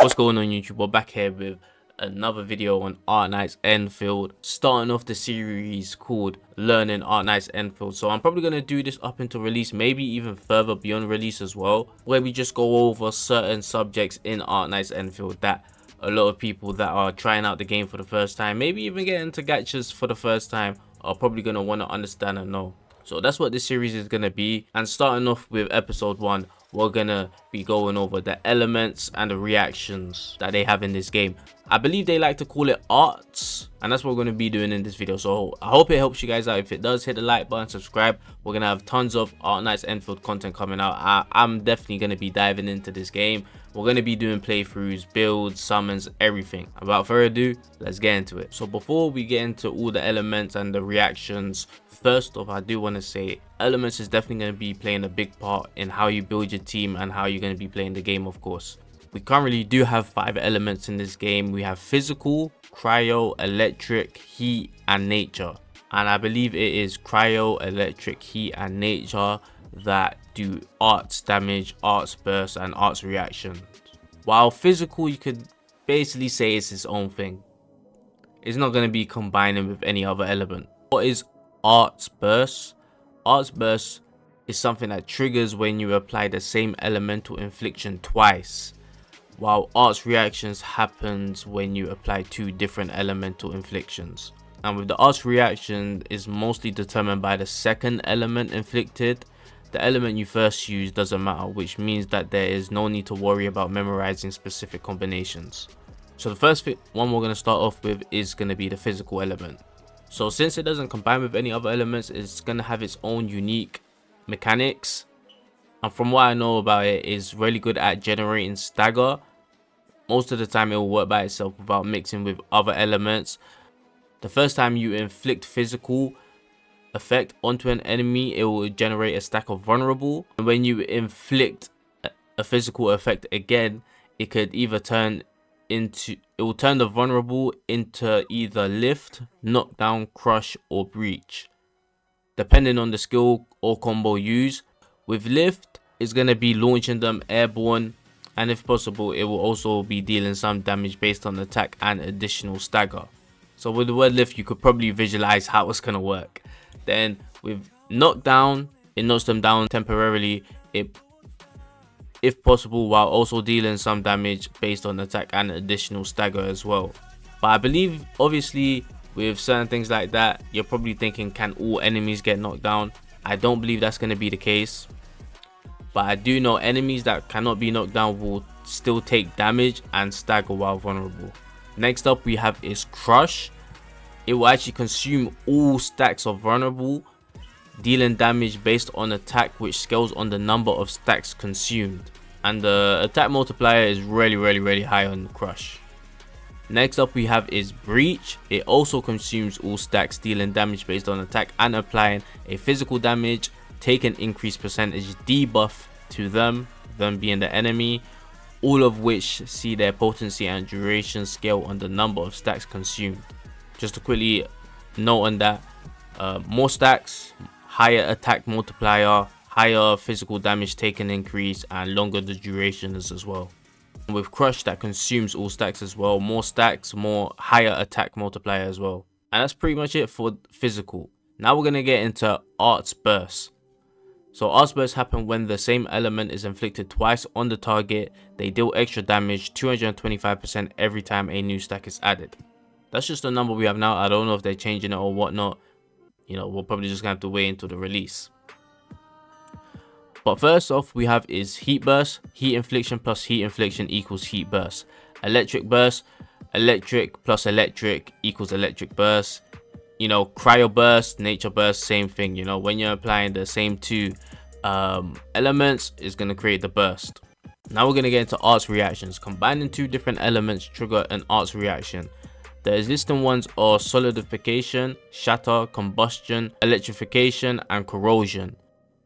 What's going on YouTube? We're back here with another video on Arknights Endfield, starting off the series called Learning Arknights Endfield. So I'm probably going to do this up until release, maybe even further beyond release as well, where we just go over certain subjects in Arknights Endfield that a lot of people that are trying out the game for the first time, maybe even getting into gachas for the first time, are probably going to want to understand and know. So that's what this series is going to be. And starting off with episode 1, we're going to be going over the elements and the reactions that they have in this game. I believe they like to call it arts, and that's what we're going to be doing in this video. So I hope it helps you guys out. If it does, hit the like button, subscribe. We're going to have tons of Arknights Endfield content coming out. I'm definitely going to be diving into this game. We're going to be doing playthroughs, builds, summons, everything. Without further ado, let's get into it. So before we get into all the elements and the reactions, first off, I do want to say elements is definitely going to be playing a big part in how you build your team and how you're going to be playing the game, of course. We currently do have 5 elements in this game. We have physical, cryo, electric, heat, and nature. And I believe it is cryo, electric, heat, and nature that do arts damage, arts burst, and arts reactions. While physical, you could basically say it's its own thing. It's not going to be combining with any other element. What is arts burst? Arts burst is something that triggers when you apply the same elemental infliction twice, while arts reactions happens when you apply 2 different elemental inflictions. And with the arts reaction is mostly determined by the second element inflicted. The element you first use doesn't matter, which means that there is no need to worry about memorizing specific combinations. So the first one we're going to start off with is going to be the physical element. So since it doesn't combine with any other elements, it's going to have its own unique mechanics. And from what I know about it, it's really good at generating stagger. Most of the time it will work by itself without mixing with other elements. The first time you inflict physical effect onto an enemy, it will generate a stack of vulnerable. And when you inflict a physical effect again, it could either turn the vulnerable into either lift, knockdown, crush, or breach, depending on the skill or combo used. With lift, it's going to be launching them airborne, and if possible it will also be dealing some damage based on attack and additional stagger. So with the word lift, you could probably visualize how it's going to work. Then with knockdown, it knocks them down temporarily, if possible, while also dealing some damage based on attack and additional stagger as well. But I believe, obviously, with certain things like that, you're probably thinking, can all enemies get knocked down? I don't believe that's going to be the case. But I do know enemies that cannot be knocked down will still take damage and stagger while vulnerable. Next up we have is crush. It will actually consume all stacks of vulnerable, dealing damage based on attack, which scales on the number of stacks consumed. And the attack multiplier is really high on crush. Next up we have is breach. It also consumes all stacks, dealing damage based on attack and applying a physical damage, take an increased percentage debuff to them being the enemy, all of which see their potency and duration scale on the number of stacks consumed. Just to quickly note on that, more stacks, higher attack multiplier, higher physical damage taken increase, and longer the duration is as well. With crush, that consumes all stacks as well, more stacks, more higher attack multiplier as well. And that's pretty much it for physical. Now we're going to get into arts burst. So arts burst happen when the same element is inflicted twice on the target. They deal extra damage 225% every time a new stack is added. That's just the number we have now. I don't know if they're changing it or whatnot. You know, we're probably just gonna have to wait until the release. But first off, we have is heat burst. Heat infliction plus heat infliction equals heat burst. Electric burst, electric plus electric equals electric burst. You know, cryo burst, nature burst, same thing. You know, when you're applying the same 2 elements, is gonna create the burst. Now we're gonna get into arts reactions. Combining 2 different elements trigger an arts reaction. The existing ones are solidification, shatter, combustion, electrification, and corrosion.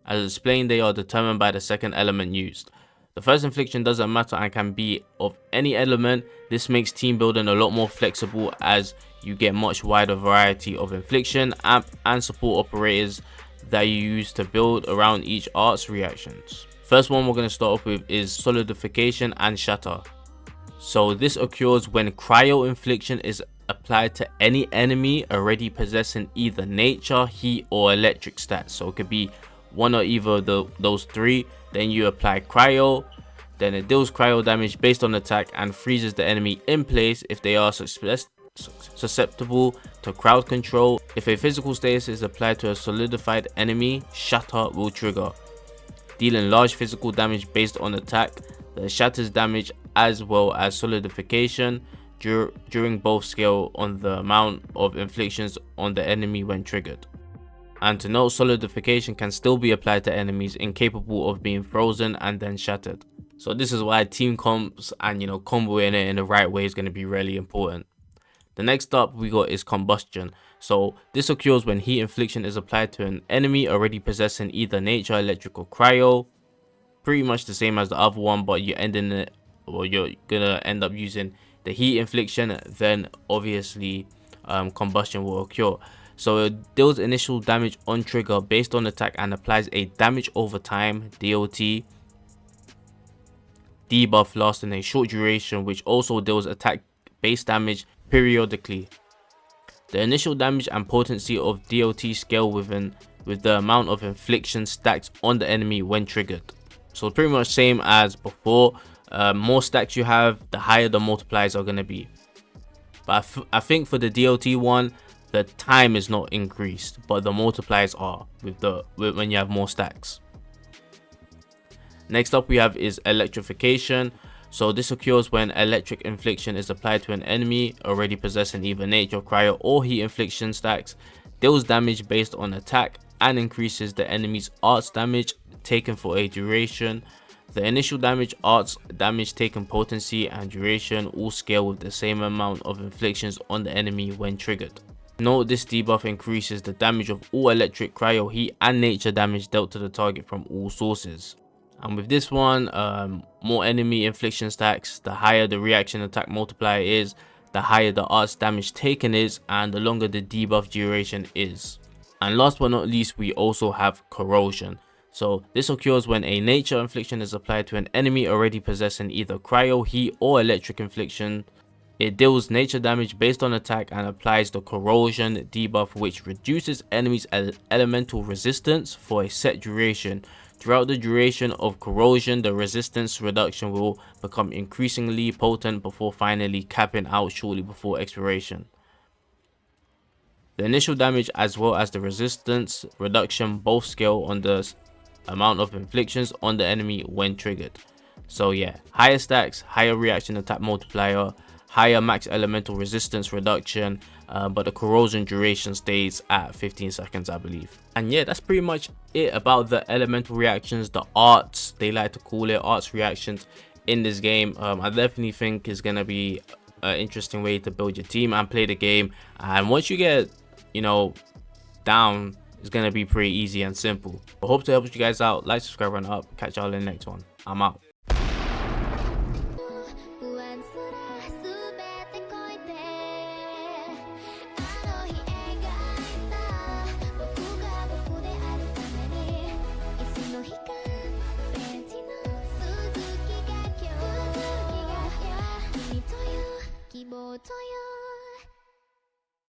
As explained, they are determined by the second element used. The first infliction doesn't matter and can be of any element. This makes team building a lot more flexible as you get much wider variety of infliction, amp, and support operators that you use to build around each arts reactions. First one we're going to start off with is solidification and shatter. So this occurs when cryo infliction is applied to any enemy already possessing either nature, heat, or electric stats. So it could be one or either of those three. Then you apply cryo, then it deals cryo damage based on attack and freezes the enemy in place if they are susceptible to crowd control. If a physical status is applied to a solidified enemy, shatter will trigger, dealing large physical damage based on attack. The shatters damage as well as solidification during both scale on the amount of inflictions on the enemy when triggered. And to note, solidification can still be applied to enemies incapable of being frozen and then shattered. So this is why team comps and comboing it in the right way is going to be really important. The next up we got is combustion. So this occurs when heat infliction is applied to an enemy already possessing either nature, electric, or cryo. Pretty much the same as the other one, but you're gonna end up using the heat infliction, then obviously combustion will occur. So it deals initial damage on trigger based on attack and applies a damage over time (DOT) debuff lasting a short duration, which also deals attack base damage periodically. The initial damage and potency of DOT scale with the amount of infliction stacks on the enemy when triggered. So pretty much same as before. More stacks you have, the higher the multipliers are going to be. But I think for the DOT one, the time is not increased, but the multipliers are when you have more stacks. Next up we have is electrification. So this occurs when electric infliction is applied to an enemy already possessing either nature, cryo, or heat infliction stacks, deals damage based on attack, and increases the enemy's arts damage taken for a duration. The initial damage, arts damage taken, potency, and duration all scale with the same amount of inflictions on the enemy when triggered. Note this debuff increases the damage of all electric, cryo, heat, and nature damage dealt to the target from all sources. And with this one, more enemy infliction stacks, the higher the reaction attack multiplier is, the higher the arts damage taken is, and the longer the debuff duration is. And last but not least, we also have corrosion. So this occurs when a nature infliction is applied to an enemy already possessing either cryo, heat, or electric infliction. It deals nature damage based on attack and applies the corrosion debuff, which reduces enemies' elemental resistance for a set duration. Throughout the duration of corrosion, the resistance reduction will become increasingly potent before finally capping out shortly before expiration. The initial damage as well as the resistance reduction both scale on the amount of inflictions on the enemy when triggered. So yeah, higher stacks, higher reaction attack multiplier, higher max elemental resistance reduction, but the corrosion duration stays at 15 seconds, I believe. And yeah, that's pretty much it about the elemental reactions, the arts, they like to call it, arts reactions in this game. I definitely think it's gonna be an interesting way to build your team and play the game. And once you get down, it's gonna be pretty easy and simple. I hope to help you guys out. Like, subscribe, and up. Catch y'all in the next one. I'm out.